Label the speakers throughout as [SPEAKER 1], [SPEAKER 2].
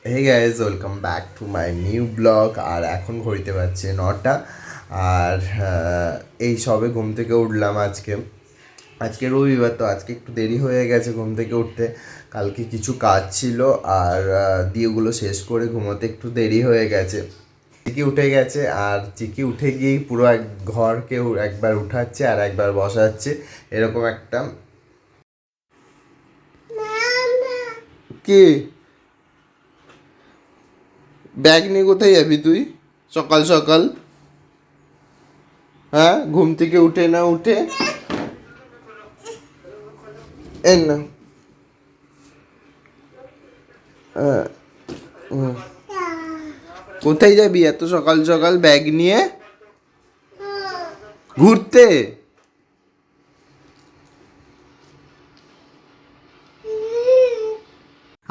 [SPEAKER 1] Hey guys, welcome back to my new blog. আর এখন ঘড়িতে পারছে 9টা। আর এই সবে ঘুম থেকে উঠলাম। আজকে রবিবার, তো আজকে একটু দেরি হয়ে গেছে ঘুম থেকে উঠতে। কালকে কিছু কাজ ছিল, আর দিয়েগুলো শেষ করে ঘুমোতে একটু দেরি হয়ে গেছে। চিকি উঠে গেছে, আর চিকি উঠে গিয়েই পুরো এক ঘরকে একবার উঠাচ্ছে আর একবার বসাচ্ছে, এরকম একটা কি। ব্যাগ নিয়ে কোথায় যাবি তুই সকাল সকাল? হ্যাঁ, ঘুম থেকে উঠে না উঠে এর না। হ্যাঁ, হুম। কোথায় যাবি এত সকাল সকাল ব্যাগ নিয়ে? ঘুরতে?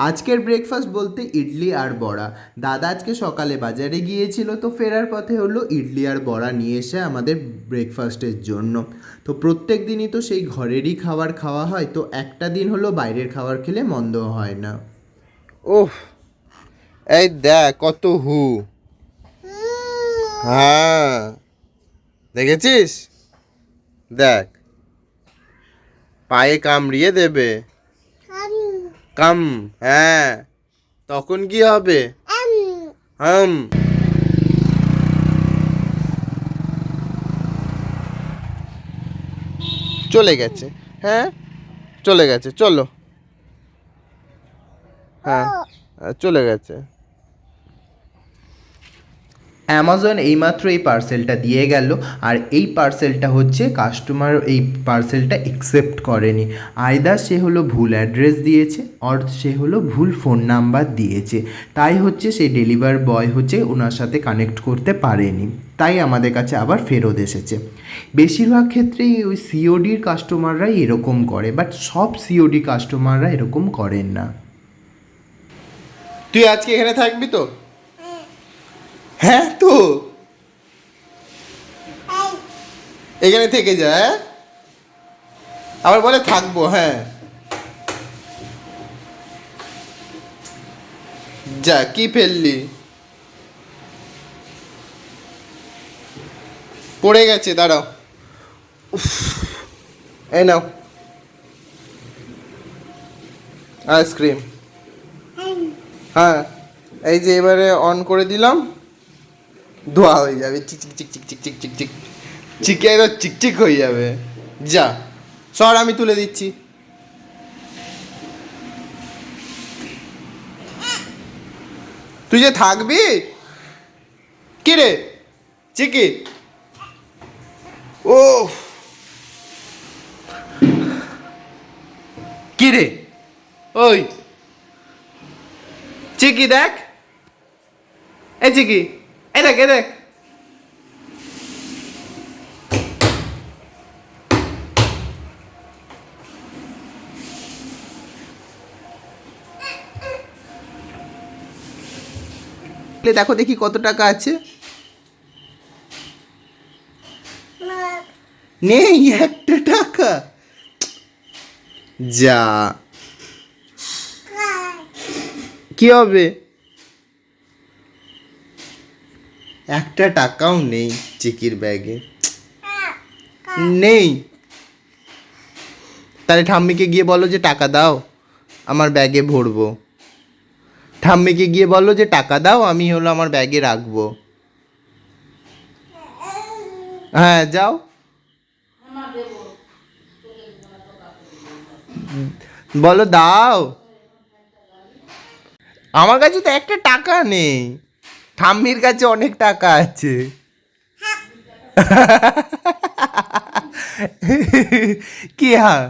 [SPEAKER 1] আজকের ব্রেকফাস্ট বলতে ইডলি আর বড়া। দাদা আজকে সকালে বাজারে গিয়েছিল, তো ফেরার পথে হলো ইডলি আর বড়া নিয়ে এসে আমাদের ব্রেকফাস্টের জন্য। তো প্রত্যেক দিনই তো সেই ঘরেরই খাবার খাওয়া হয়, তো একটা দিন হলো বাইরের খাবার খেলে মন্দ হয় না। ওহ, এই দেখ কত হু। হ্যাঁ, দেখেছিস? দেখ, পায়ে কামড়িয়ে দেবে। কাম, হ্যাঁ, তখন কি হবে? হাম। চলে গেছে। হ্যাঁ, চলে গেছে, চলো। হ্যাঁ, চলে গেছে। অ্যামাজন এইমাত্র এই পার্সেলটা দিয়ে গেল, আর এই পার্সেলটা হচ্ছে কাস্টমার এই পার্সেলটা অ্যাকসেপ্ট করেনি। আইদার সে হলো ভুল অ্যাড্রেস দিয়েছে, অর সে হলো ভুল ফোন নাম্বার দিয়েছে। তাই হচ্ছে সেই ডেলিভার বয় হচ্ছে ওনার সাথে কানেক্ট করতে পারেনি, তাই আমাদের কাছে আবার ফেরত এসেছে। বেশিরভাগ ক্ষেত্রেই ওই সিওডির কাস্টমাররাই এরকম করে, বাট সব সিওডি কাস্টমাররা এরকম করেন না। তুই আজকে এখানে থাকবি তো? হ্যাঁ, তো এখানে থেকে যা। হ্যাঁ, আবার বলে থাকবো। হ্যাঁ, যা, কি ফেললি? পড়ে গেছে, দাঁড়াও। এই নাও আইসক্রিম। হ্যাঁ, এই যে এবারে অন করে দিলাম, ধোয়া হয়ে যাবে, চিক চিক চিক চিক চিক চিক চিক চিক। চিকে একদম চিকচিক হয়ে যাবে। যা, সর, আমি তুলে দিচ্ছি। তুই যে থাকবি। কি রে চিকি? ও, কি রে? ওই চিকি দেখ, এই চিকি, এই দেখ, এই দেখ। দেখো দেখি কত টাকা আছে। নেই একটা টাকা। যা, কি হবে? একটা টাকাও নেই চিকির ব্যাগে। নেই? তাহলে ঠাম্মিকে গিয়ে বলো যে টাকা দাও, আমার ব্যাগে ভরবো। ঠাম্মিকে গিয়ে বলো যে টাকা দাও, আমি হলো আমার ব্যাগে রাখবো। হ্যাঁ, যাও। বলো দাও। আমার কাছে তো একটা টাকা নেই, ঠাম্মির কাছে অনেক টাকা আছে। কি হ্যাঁ?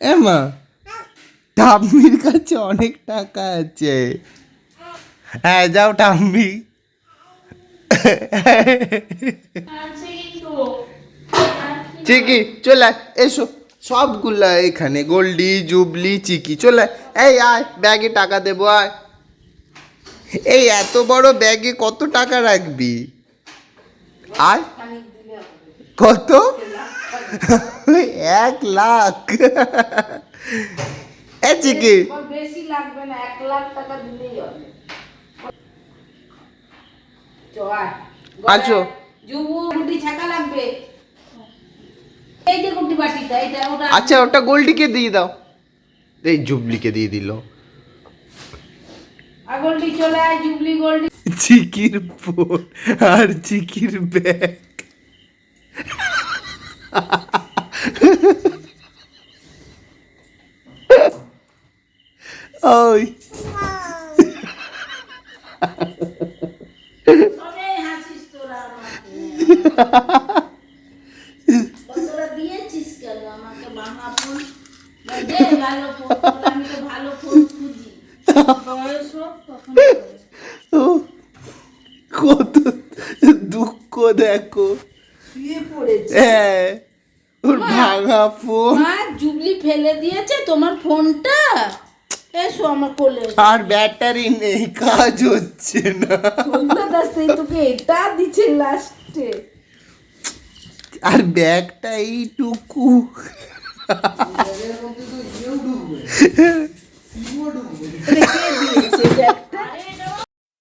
[SPEAKER 1] এমা, ঠাম্মির কাছে অনেক টাকা আছে। হ্যাঁ, যাও ঠাম্মি। চিকি চলে আয়, এসো। সবগুলা এখানে, গোল্ডি, জুবলি, চিকি, চলে আয়। এই আয়, ব্যাগে টাকা দেবো, আয়। এই এত বড় ব্যাগে কত টাকা রাখবি? আয়। কত? 1 লাখ? এ চিকি
[SPEAKER 2] বেশি লাগবে না, 1,00,000 টাকা দিলেই হবে।
[SPEAKER 1] আচ্ছা
[SPEAKER 2] জুবু গুটি ছাকা লাগবে। এই যে গুটি বাটিটা, এটা ওটা।
[SPEAKER 1] আচ্ছা ওটা গোল্ডিকে দিয়ে দাও। এই জুবলিকে দিয়ে দিল।
[SPEAKER 2] আর গোল্ডি চলে আয়, জুবলি গোল্ডি।
[SPEAKER 1] চিকির ফোন আর চিকির ব্যাগ। ওই
[SPEAKER 2] তবে হাসিস তোরা আমাকে। তোরা দিয়েছিস কেন আমাকে ভাঙা ফোন? দে ভালো ফোন, আমি তো ভালো ফোন খুঁজি। বয়স হোক তখন করবে।
[SPEAKER 1] ও, কত দুঃখ দেখো।
[SPEAKER 2] শুয়ে পড়েছে।
[SPEAKER 1] হ্যাঁ ওর ভাঙা ফোন।
[SPEAKER 2] মা জুবলি ফেলে দিয়েছে তোমার ফোনটা। এসো আমার কোলে।
[SPEAKER 1] আর ব্যাটারি নেই, কাজ হচ্ছে না।
[SPEAKER 2] তোকে এটা দিচ্ছে লাস্টে।
[SPEAKER 1] আর ব্যাগটা এইটুকু।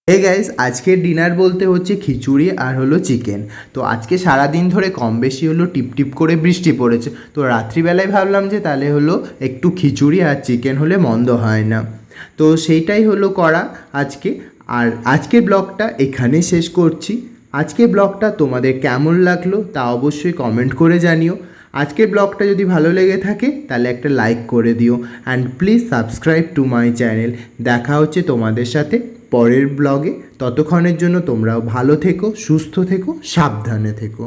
[SPEAKER 1] হে গাইস, আজকের ডিনার বলতে হচ্ছে খিচুড়ি আর হলো চিকেন। তো আজকে সারাদিন ধরে কম বেশি হলো টিপ টিপ করে বৃষ্টি পড়েছে, তো রাত্রিবেলায় ভাবলাম যে তাহলে হলো একটু খিচুড়ি আর চিকেন হলে মন্দ হয় না। তো সেইটাই হলো করা আজকে। আর আজকের ব্লগটা এখানেই শেষ করছি। আজকের ব্লগটা তোমাদের কেমন লাগলো তা অবশ্যই কমেন্ট করে জানিও। আজকের ব্লগটা যদি ভালো লেগে থাকে তাহলে একটা লাইক করে দিও and please subscribe to my channel. দেখা হচ্ছে তোমাদের সাথে পরের ব্লগে। ততক্ষণের জন্য তোমরাও ভালো থেকো, সুস্থ থেকো, সাবধানে থেকো।